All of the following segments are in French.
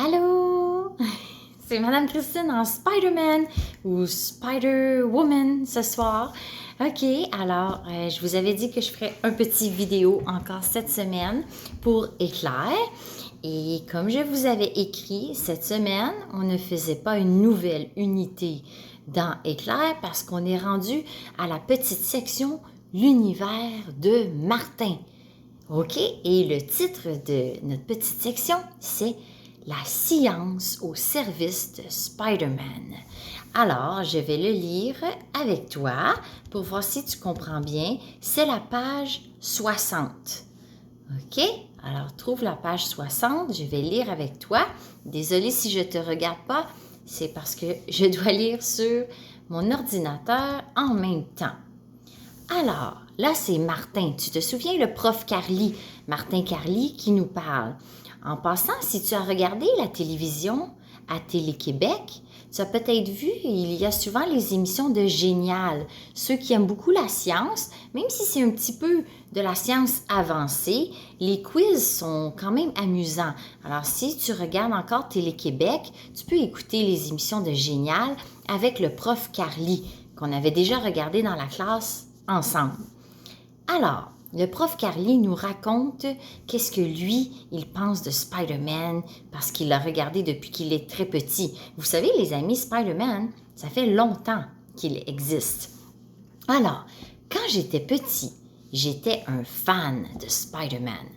Allô? C'est Madame Christine en Spider-Man ou Spider-Woman ce soir. OK, alors, je vous avais dit que je ferais un petit vidéo encore cette semaine pour Éclair. Et comme je vous avais écrit, cette semaine, on ne faisait pas une nouvelle unité dans Éclair parce qu'on est rendu à la petite section L'univers de Martin. OK? Et le titre de notre petite section, c'est La science au service de Spider-Man. Alors, je vais le lire avec toi pour voir si tu comprends bien. C'est la page 60. OK? Alors, trouve la page 60. Je vais lire avec toi. Désolée si je ne te regarde pas. C'est parce que je dois lire sur mon ordinateur en même temps. Alors, là, c'est Martin. Tu te souviens, le prof Carly, Martin Carly, qui nous parle. En passant, si tu as regardé la télévision à Télé-Québec, tu as peut-être vu, il y a souvent les émissions de Génial. Ceux qui aiment beaucoup la science, même si c'est un petit peu de la science avancée, les quiz sont quand même amusants. Alors, si tu regardes encore Télé-Québec, tu peux écouter les émissions de Génial avec le prof Carly, qu'on avait déjà regardé dans la classe ensemble. Alors, le prof Carly nous raconte qu'est-ce que lui, il pense de Spider-Man parce qu'il l'a regardé depuis qu'il est très petit. Vous savez, les amis, Spider-Man, ça fait longtemps qu'il existe. Alors, quand j'étais petit, j'étais un fan de Spider-Man.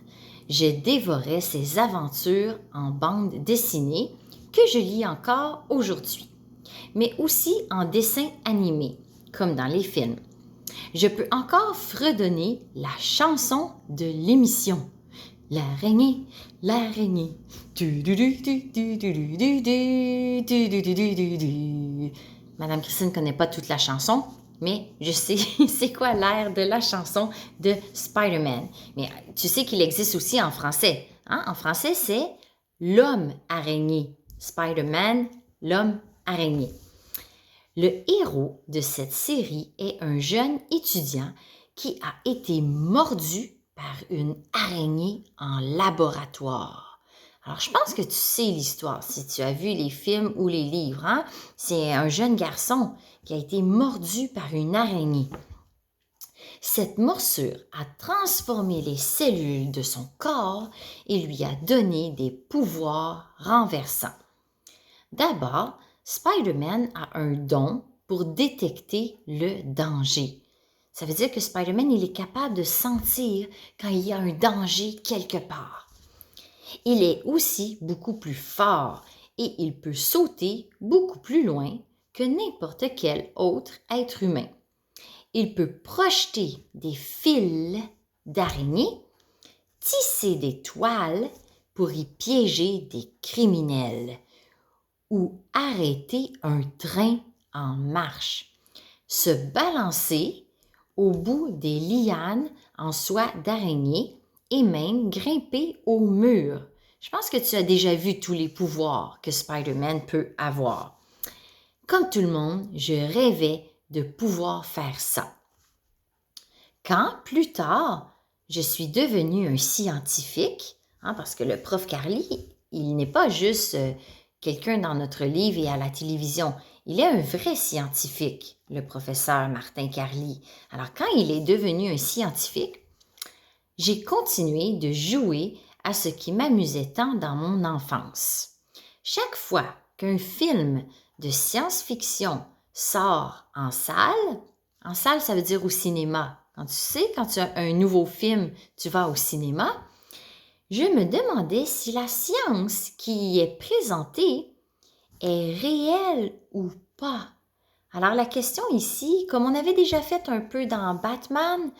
Je dévorais ses aventures en bande dessinée que je lis encore aujourd'hui, mais aussi en dessin animé, comme dans les films. Je peux encore fredonner la chanson de l'émission. L'araignée, l'araignée. Madame Christine ne connaît pas toute la chanson, mais je sais c'est quoi l'air de la chanson de Spider-Man. Mais tu sais qu'il existe aussi en français. Hein? En français, c'est l'homme araignée. Spider-Man, l'homme araignée. Le héros de cette série est un jeune étudiant qui a été mordu par une araignée en laboratoire. Alors, je pense que tu sais l'histoire si tu as vu les films ou les livres. Hein? C'est un jeune garçon qui a été mordu par une araignée. Cette morsure a transformé les cellules de son corps et lui a donné des pouvoirs renversants. D'abord, Spider-Man a un don pour détecter le danger. Ça veut dire que Spider-Man, il est capable de sentir quand il y a un danger quelque part. Il est aussi beaucoup plus fort et il peut sauter beaucoup plus loin que n'importe quel autre être humain. Il peut projeter des fils d'araignées, tisser des toiles pour y piéger des criminels ou arrêter un train en marche, se balancer au bout des lianes en soie d'araignée et même grimper au mur. Je pense que tu as déjà vu tous les pouvoirs que Spider-Man peut avoir. Comme tout le monde, je rêvais de pouvoir faire ça. Quand, plus tard, je suis devenue un scientifique, parce que le prof Carly, il n'est pas juste quelqu'un dans notre livre et à la télévision. Il est un vrai scientifique, le professeur Martin Carly. Alors, quand il est devenu un scientifique, j'ai continué de jouer à ce qui m'amusait tant dans mon enfance. Chaque fois qu'un film de science-fiction sort en salle ça veut dire au cinéma. Quand tu as un nouveau film, tu vas au cinéma, je me demandais si la science qui y est présentée est réelle ou pas. Alors la question ici, comme on avait déjà fait un peu dans Batman,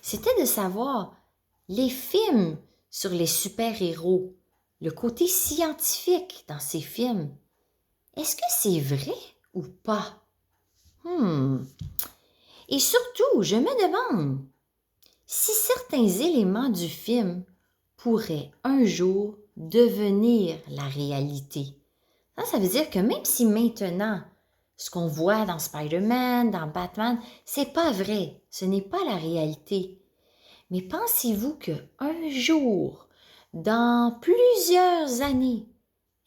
c'était de savoir les films sur les super-héros, le côté scientifique dans ces films. Est-ce que c'est vrai ou pas? Et surtout, je me demande si certains éléments du film pourraient un jour devenir la réalité. Ça veut dire que même si maintenant, ce qu'on voit dans Spider-Man, dans Batman, c'est pas vrai, ce n'est pas la réalité. Mais pensez-vous qu'un jour, dans plusieurs années,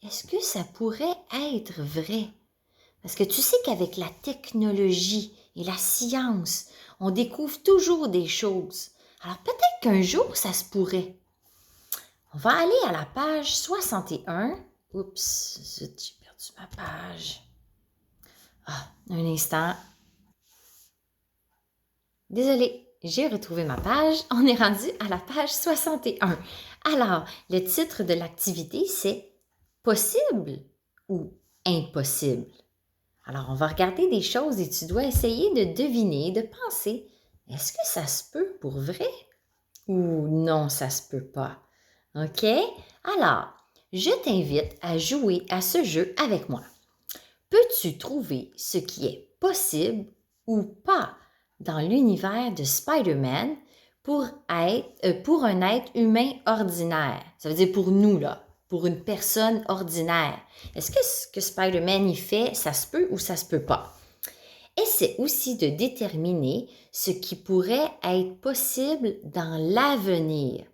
est-ce que ça pourrait être vrai? Parce que tu sais qu'avec la technologie et la science, on découvre toujours des choses. Alors peut-être qu'un jour, ça se pourrait. On va aller à la page 61. Oups, zut, j'ai perdu ma page. Ah, un instant. Désolée, j'ai retrouvé ma page. On est rendu à la page 61. Alors, le titre de l'activité, c'est possible ou impossible. Alors, on va regarder des choses et tu dois essayer de deviner, de penser, est-ce que ça se peut pour vrai ou non, ça se peut pas? OK? Alors, je t'invite à jouer à ce jeu avec moi. Peux-tu trouver ce qui est possible ou pas dans l'univers de Spider-Man pour un être humain ordinaire? Ça veut dire pour nous, là, pour une personne ordinaire. Est-ce que ce que Spider-Man y fait, ça se peut ou ça se peut pas? Essaie aussi de déterminer ce qui pourrait être possible dans l'avenir.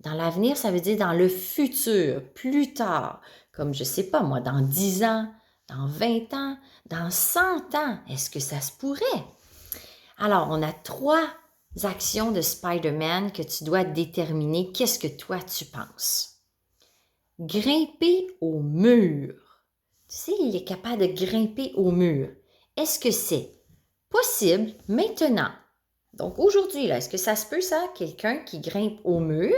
Dans l'avenir, ça veut dire dans le futur, plus tard, comme je sais pas moi, dans 10 ans, dans 20 ans, dans 100 ans. Est-ce que ça se pourrait? Alors, on a 3 actions de Spider-Man que tu dois déterminer. Qu'est-ce que toi tu penses? Grimper au mur. Tu sais, il est capable de grimper au mur. Est-ce que c'est possible maintenant? Donc aujourd'hui, là, est-ce que ça se peut ça, quelqu'un qui grimpe au mur?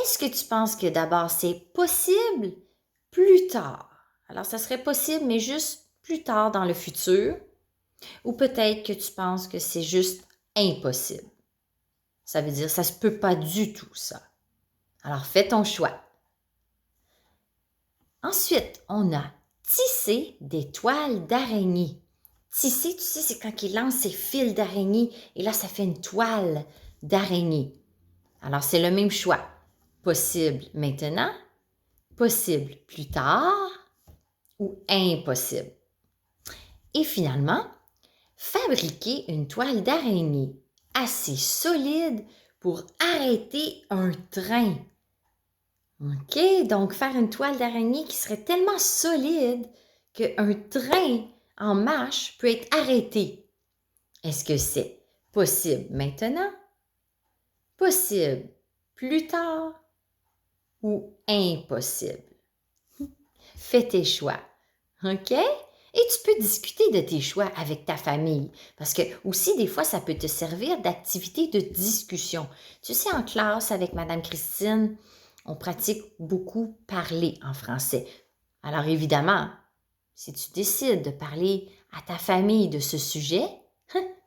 Est-ce que tu penses que d'abord c'est possible plus tard? Alors, ça serait possible, mais juste plus tard dans le futur. Ou peut-être que tu penses que c'est juste impossible. Ça veut dire ça se peut pas du tout, ça. Alors, fais ton choix. Ensuite, on a tissé des toiles d'araignée. Tisser, tu sais, c'est quand il lance ses fils d'araignée et là, ça fait une toile d'araignée. Alors, c'est le même choix. Possible maintenant, possible plus tard ou impossible. Et finalement, fabriquer une toile d'araignée assez solide pour arrêter un train. OK? Donc, faire une toile d'araignée qui serait tellement solide qu'un train en marche peut être arrêté. Est-ce que c'est possible maintenant, possible plus tard ou impossible? Fais tes choix. OK? Et tu peux discuter de tes choix avec ta famille. Parce que aussi, des fois, ça peut te servir d'activité de discussion. Tu sais, en classe avec Madame Christine, on pratique beaucoup parler en français. Alors évidemment, si tu décides de parler à ta famille de ce sujet,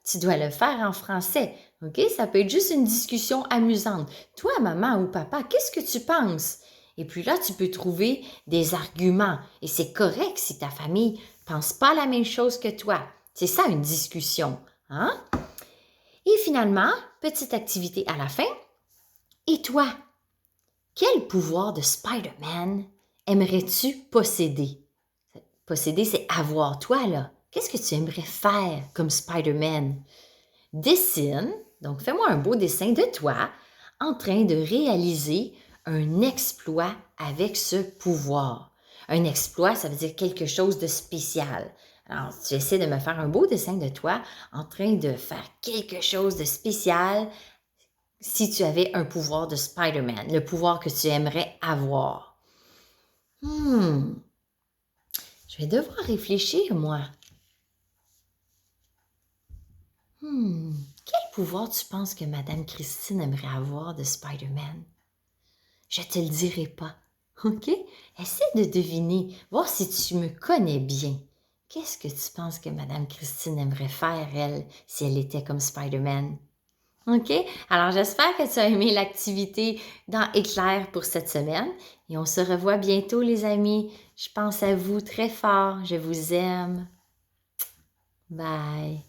tu dois le faire en français. OK? Ça peut être juste une discussion amusante. Toi, maman ou papa, qu'est-ce que tu penses? Et puis là, tu peux trouver des arguments. Et c'est correct si ta famille ne pense pas la même chose que toi. C'est ça une discussion. Hein? Et finalement, petite activité à la fin. Et toi, quel pouvoir de Spider-Man aimerais-tu posséder? Posséder, c'est avoir. Toi, là, qu'est-ce que tu aimerais faire comme Spider-Man? Dessine, donc fais-moi un beau dessin de toi en train de réaliser un exploit avec ce pouvoir. Un exploit, ça veut dire quelque chose de spécial. Alors, tu essaies de me faire un beau dessin de toi en train de faire quelque chose de spécial si tu avais un pouvoir de Spider-Man, le pouvoir que tu aimerais avoir. Je vais devoir réfléchir, moi. Quel pouvoir tu penses que Madame Christine aimerait avoir de Spider-Man? Je te le dirai pas, OK? Essaie de deviner, voir si tu me connais bien. Qu'est-ce que tu penses que Madame Christine aimerait faire, elle, si elle était comme Spider-Man? OK? Alors, j'espère que tu as aimé l'activité dans Éclair pour cette semaine et on se revoit bientôt, les amis. Je pense à vous très fort. Je vous aime. Bye.